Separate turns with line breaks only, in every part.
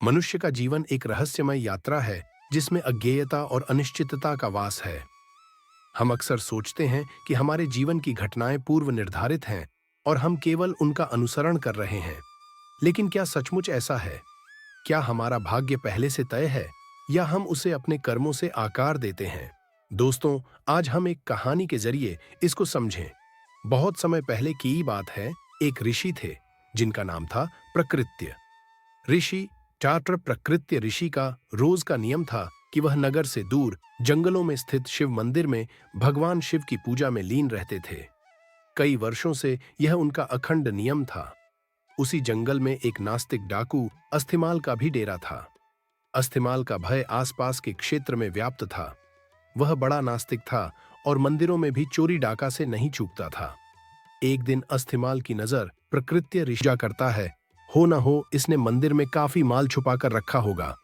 मनुष्य का जीवन एक रहस्यमय यात्रा है जिसमें अज्ञेयता और अनिश्चितता का वास है। हम अक्सर सोचते हैं कि हमारे जीवन की घटनाएं पूर्व निर्धारित हैं और हम केवल उनका अनुसरण कर रहे हैं। लेकिन क्या सचमुच ऐसा है? क्या हमारा भाग्य पहले से तय है या हम उसे अपने कर्मों से आकार देते हैं? दोस्तों, आज हम एक कहानी के जरिए इसको समझें। बहुत समय पहले की बात है, एक ऋषि थे जिनका नाम था प्रकृत्य ऋषि। चाटर प्रकृत्य ऋषि का रोज का नियम था कि वह नगर से दूर जंगलों में स्थित शिव मंदिर में भगवान शिव की पूजा में लीन रहते थे। कई वर्षों से यह उनका अखंड नियम था। उसी जंगल में एक नास्तिक डाकू अस्थिमाल का भी डेरा था। अस्थिमाल का भय आसपास के क्षेत्र में व्याप्त था। वह बड़ा नास्तिक था और मंदिरों में भी चोरी डाका से नहीं चूकता था। एक दिन अस्थिमाल की नजर प्रकृत्य ऋषि करता है। हो न हो इसने मंदिर में काफी माल छुपा कर रखा होगा,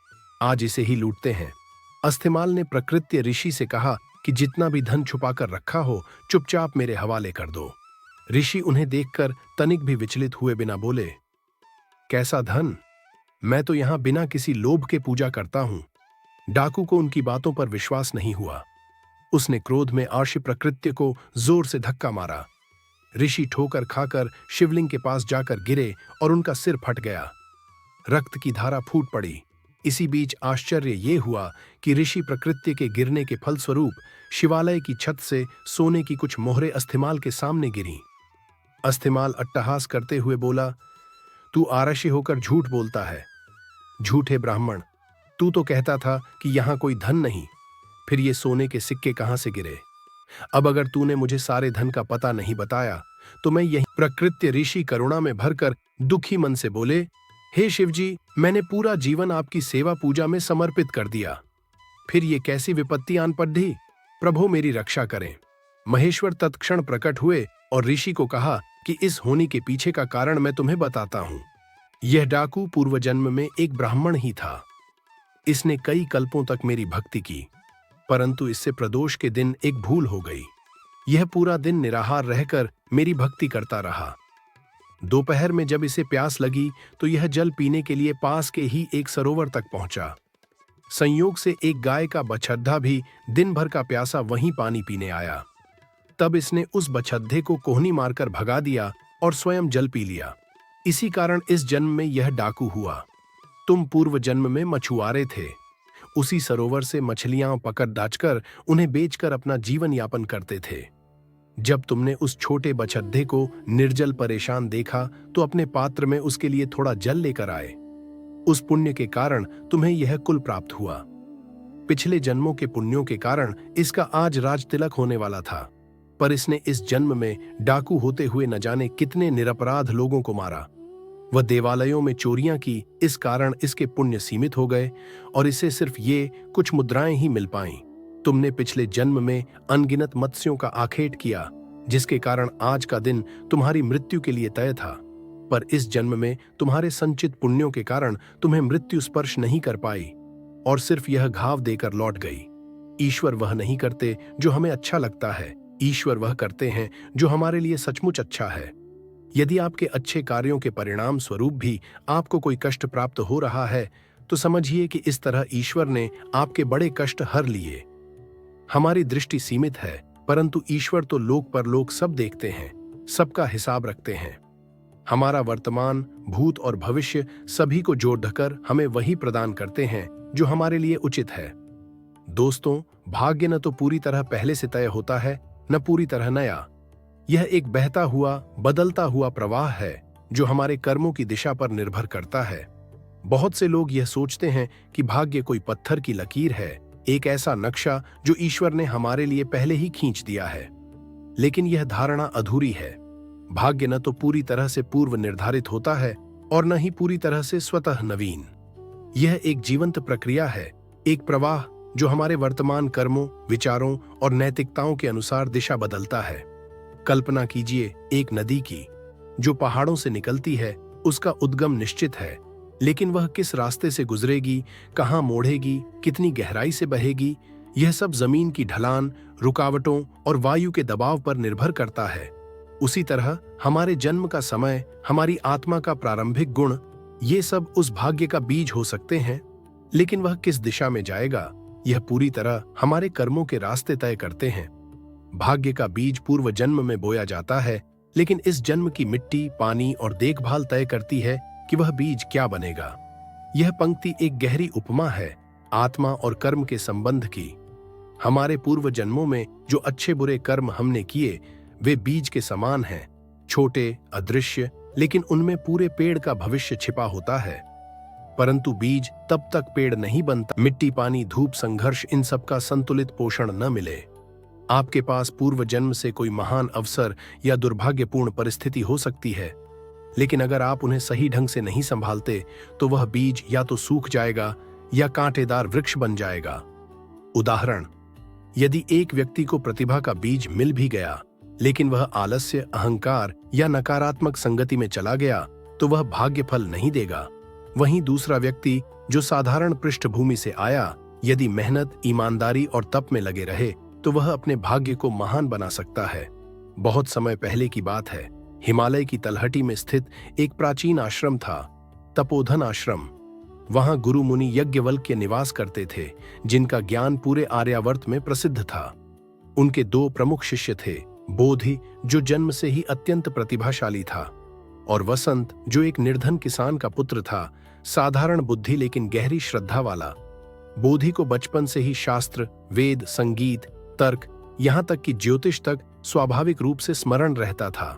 आज इसे ही लूटते हैं। अस्थिमाल ने प्रकृत्य ऋषि से कहा कि जितना भी धन छुपा कर रखा हो चुपचाप मेरे हवाले कर दो। ऋषि उन्हें देखकर तनिक भी विचलित हुए बिना बोले, कैसा धन? मैं तो यहां बिना किसी लोभ के पूजा करता हूं। डाकू को उनकी बातों पर विश्वास नहीं हुआ। उसने क्रोध में आर्षि प्रकृत्य को जोर से धक्का मारा। ऋषि ठोकर खाकर शिवलिंग के पास जाकर गिरे और उनका सिर फट गया। रक्त की धारा फूट पड़ी। इसी बीच आश्चर्य ये हुआ कि ऋषि प्रकृत्य के गिरने के फलस्वरूप शिवालय की छत से सोने की कुछ मोहरें अस्थिमाल के सामने गिरीं। अस्थिमाल अट्टहास करते हुए बोला, तू आरशी होकर झूठ बोलता है। झूठे ब्राह्मण, तू तो कहता था कि यहां कोई धन नहीं, फिर ये सोने के सिक्के कहां से गिरे? अब अगर तूने मुझे सारे धन का पता नहीं बताया तो मैं यही। प्रकृत्य ऋषि करुणा में भरकर दुखी मन से बोले, हे शिवजी, मैंने पूरा जीवन आपकी सेवा पूजा में समर्पित कर दिया, फिर ये कैसी विपत्ति आन पड़ी? प्रभु मेरी रक्षा करें। महेश्वर तत्क्षण प्रकट हुए और ऋषि को कहा कि इस होनी के पीछे का कारण मैं तुम्हें बताता हूं। यह डाकू पूर्व जन्म में एक ब्राह्मण ही था। इसने कई कल्पों तक मेरी भक्ति की, परंतु इससे प्रदोष के दिन एक भूल हो गई। यह पूरा दिन निराहार रहकर मेरी भक्ति करता रहा। दोपहर में जब इसे प्यास लगी तो यह जल पीने के लिए पास के ही एक सरोवर तक पहुंचा। संयोग से एक गाय का बछड्ढा भी दिन भर का प्यासा वहीं पानी पीने आया। तब इसने उस बछड्ढे को कोहनी मारकर भगा दिया और स्वयं जल पी लिया। इसी कारण इस जन्म में यह डाकू हुआ। तुम पूर्व जन्म में मछुआरे थे। उसी सरोवर से मछलियां पकड़ दाचकर उन्हें बेचकर अपना जीवन यापन करते थे। जब तुमने उस छोटे बछड्ढे को निर्जल परेशान देखा तो अपने पात्र में उसके लिए थोड़ा जल लेकर आए। उस पुण्य के कारण तुम्हें यह कुल प्राप्त हुआ। पिछले जन्मों के पुण्यों के कारण इसका आज राज तिलक होने वाला था, पर इसने इस जन्म में डाकू होते हुए न जाने कितने निरपराध लोगों को मारा। वह देवालयों में चोरियां की, इस कारण इसके पुण्य सीमित हो गए और इसे सिर्फ ये कुछ मुद्राएं ही मिल पाईं। तुमने पिछले जन्म में अनगिनत मत्स्यों का आखेट किया, जिसके कारण आज का दिन तुम्हारी मृत्यु के लिए तय था, पर इस जन्म में तुम्हारे संचित पुण्यों के कारण तुम्हें मृत्यु स्पर्श नहीं कर पाई और सिर्फ यह घाव देकर लौट गई। ईश्वर वह नहीं करते जो हमें अच्छा लगता है, ईश्वर वह करते हैं जो हमारे लिए सचमुच अच्छा है। यदि आपके अच्छे कार्यों के परिणाम स्वरूप भी आपको कोई कष्ट प्राप्त हो रहा है तो समझिए कि इस तरह ईश्वर ने आपके बड़े कष्ट हर लिए। हमारी दृष्टि सीमित है, परंतु ईश्वर तो लोक परलोक सब देखते हैं, सबका हिसाब रखते हैं। हमारा वर्तमान, भूत और भविष्य सभी को जोड़कर हमें वही प्रदान करते हैं जो हमारे लिए उचित है। दोस्तों, भाग्य न तो पूरी तरह पहले से तय होता है, न पूरी तरह नया। यह एक बहता हुआ, बदलता हुआ प्रवाह है जो हमारे कर्मों की दिशा पर निर्भर करता है। बहुत से लोग यह सोचते हैं कि भाग्य कोई पत्थर की लकीर है, एक ऐसा नक्शा जो ईश्वर ने हमारे लिए पहले ही खींच दिया है। लेकिन यह धारणा अधूरी है। भाग्य न तो पूरी तरह से पूर्व निर्धारित होता है और न ही पूरी तरह से स्वतः नवीन। यह एक जीवंत प्रक्रिया है, एक प्रवाह जो हमारे वर्तमान कर्मों, विचारों और नैतिकताओं के अनुसार दिशा बदलता है। कल्पना कीजिए एक नदी की जो पहाड़ों से निकलती है। उसका उद्गम निश्चित है, लेकिन वह किस रास्ते से गुजरेगी, कहां मोड़ेगी, कितनी गहराई से बहेगी, यह सब जमीन की ढलान, रुकावटों और वायु के दबाव पर निर्भर करता है। उसी तरह हमारे जन्म का समय, हमारी आत्मा का प्रारंभिक गुण, ये सब उस भाग्य का बीज हो सकते हैं, लेकिन वह किस दिशा में जाएगा, यह पूरी तरह हमारे कर्मों के रास्ते तय करते हैं। भाग्य का बीज पूर्व जन्म में बोया जाता है, लेकिन इस जन्म की मिट्टी, पानी और देखभाल तय करती है कि वह बीज क्या बनेगा। यह पंक्ति एक गहरी उपमा है आत्मा और कर्म के संबंध की। हमारे पूर्व जन्मों में जो अच्छे बुरे कर्म हमने किए, वे बीज के समान हैं, छोटे, अदृश्य, लेकिन उनमें पूरे पेड़ का भविष्य छिपा होता है। परंतु बीज तब तक पेड़ नहीं बनता, मिट्टी, पानी, धूप, संघर्ष, इन सब का संतुलित पोषण न मिले। आपके पास पूर्व जन्म से कोई महान अवसर या दुर्भाग्यपूर्ण परिस्थिति हो सकती है, लेकिन अगर आप उन्हें सही ढंग से नहीं संभालते तो वह बीज या तो सूख जाएगा या कांटेदार वृक्ष बन जाएगा। उदाहरण, यदि एक व्यक्ति को प्रतिभा का बीज मिल भी गया, लेकिन वह आलस्य, अहंकार या नकारात्मक संगति में चला गया, तो वह भाग्य फल नहीं देगा। वहीं दूसरा व्यक्ति जो साधारण पृष्ठभूमि से आया, यदि मेहनत, ईमानदारी और तप में लगे रहे, तो वह अपने भाग्य को महान बना सकता है। बहुत समय पहले की बात है, हिमालय की तलहटी में स्थित एक प्राचीन आश्रम था, तपोधन आश्रम। वहां गुरु मुनि यज्ञवल्क्य निवास करते थे, जिनका ज्ञान पूरे आर्यावर्त में प्रसिद्ध था। उनके दो प्रमुख शिष्य थे, बोधि, जो जन्म से ही अत्यंत प्रतिभाशाली था, और वसंत, जो एक निर्धन किसान का पुत्र था, साधारण बुद्धि लेकिन गहरी श्रद्धा वाला। बोधि को बचपन से ही शास्त्र, वेद, संगीत, तर्क, यहां तक कि ज्योतिष तक स्वाभाविक रूप से स्मरण रहता था।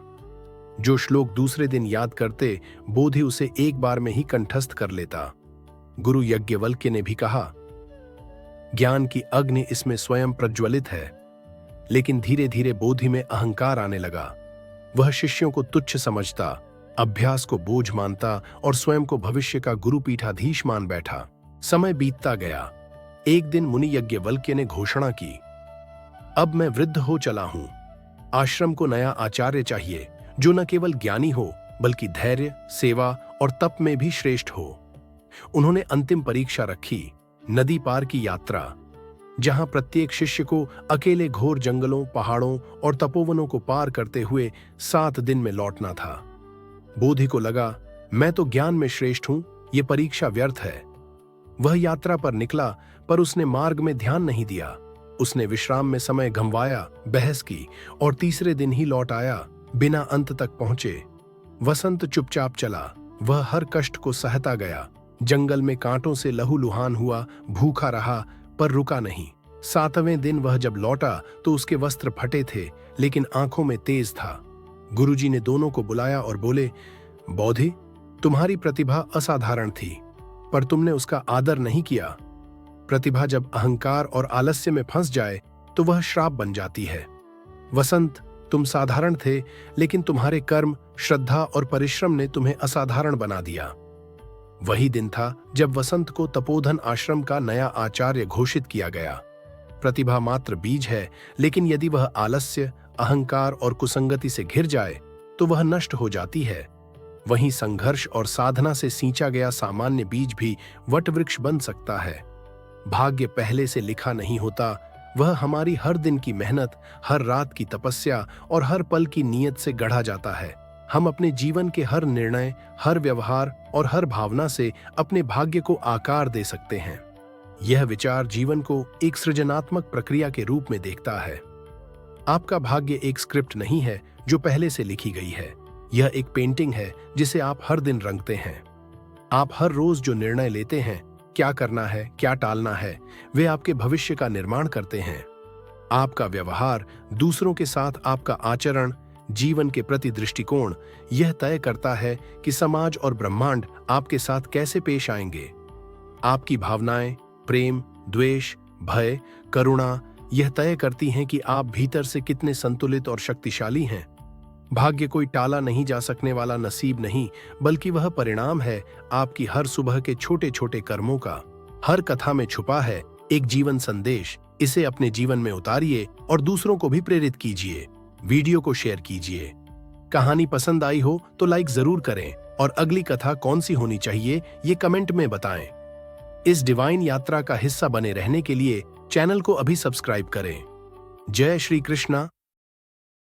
जो श्लोक दूसरे दिन याद करते, बोधि उसे एक बार में ही कंठस्थ कर लेता। गुरु यज्ञवल्क्य ने भी कहा, ज्ञान की अग्नि इसमें स्वयं प्रज्वलित है। लेकिन धीरे धीरे बोधि में अहंकार आने लगा। वह शिष्यों को तुच्छ समझता, अभ्यास को बोझ मानता और स्वयं को भविष्य का गुरु पीठाधीश मान बैठा। समय बीतता गया। एक दिन मुनि यज्ञवल्क्य ने घोषणा की, अब मैं वृद्ध हो चला हूं। आश्रम को नया आचार्य चाहिए, जो न केवल ज्ञानी हो बल्कि धैर्य, सेवा और तप में भी श्रेष्ठ हो। उन्होंने अंतिम परीक्षा रखी, नदी पार की यात्रा, जहां प्रत्येक शिष्य को अकेले घोर जंगलों, पहाड़ों और तपोवनों को पार करते हुए 7 दिन में लौटना था। बोधि को लगा, मैं तो ज्ञान में श्रेष्ठ हूं, ये परीक्षा व्यर्थ है। वह यात्रा पर निकला, पर उसने मार्ग में ध्यान नहीं दिया। उसने विश्राम में समय गंवाया, बहस की और तीसरे दिन ही लौट आया, बिना अंत तक पहुंचे। वसंत चुपचाप चला, वह हर कष्ट को सहता गया। जंगल में कांटों से लहूलुहान हुआ, भूखा रहा, पर रुका नहीं। 7वें दिन वह जब लौटा तो उसके वस्त्र फटे थे, लेकिन आंखों में तेज था। गुरुजी ने दोनों को बुलाया और बोले, बोधि, तुम्हारी प्रतिभा असाधारण थी, पर तुमने उसका आदर नहीं किया। प्रतिभा जब अहंकार और आलस्य में फंस जाए तो वह श्राप बन जाती है। वसंत, तुम साधारण थे, लेकिन तुम्हारे कर्म, श्रद्धा और परिश्रम ने तुम्हें असाधारण बना दिया। वही दिन था जब वसंत को तपोधन आश्रम का नया आचार्य घोषित किया गया। प्रतिभा मात्र बीज है, लेकिन यदि वह आलस्य, अहंकार और कुसंगति से घिर जाए तो वह नष्ट हो जाती है। वहीं संघर्ष और साधना से सींचा गया सामान्य बीज भी वटवृक्ष बन सकता है। भाग्य पहले से लिखा नहीं होता, वह हमारी हर दिन की मेहनत, हर रात की तपस्या और हर पल की नीयत से गढ़ा जाता है। हम अपने जीवन के हर निर्णय, हर व्यवहार और हर भावना से अपने भाग्य को आकार दे सकते हैं। यह विचार जीवन को एक सृजनात्मक प्रक्रिया के रूप में देखता है। आपका भाग्य एक स्क्रिप्ट नहीं है जो पहले से लिखी गई है। यह एक पेंटिंग है जिसे आप हर दिन रंगते हैं। आप हर रोज जो निर्णय लेते हैं, क्या करना है, क्या टालना है, वे आपके भविष्य का निर्माण करते हैं। आपका व्यवहार, दूसरों के साथ आपका आचरण, जीवन के प्रति दृष्टिकोण, यह तय करता है कि समाज और ब्रह्मांड आपके साथ कैसे पेश आएंगे। आपकी भावनाएं, प्रेम, द्वेष, भय, करुणा, यह तय करती हैं कि आप भीतर से कितने संतुलित और शक्तिशाली हैं। भाग्य कोई टाला नहीं जा सकने वाला नसीब नहीं, बल्कि वह परिणाम है आपकी हर सुबह के छोटे छोटे कर्मों का। हर कथा में छुपा है एक जीवन संदेश। इसे अपने जीवन में उतारिए और दूसरों को भी प्रेरित कीजिए। वीडियो को शेयर कीजिए। कहानी पसंद आई हो तो लाइक जरूर करें और अगली कथा कौन सी होनी चाहिए ये कमेंट में बताएं। इस डिवाइन यात्रा का हिस्सा बने रहने के लिए चैनल को अभी सब्सक्राइब करें। जय श्री कृष्णा।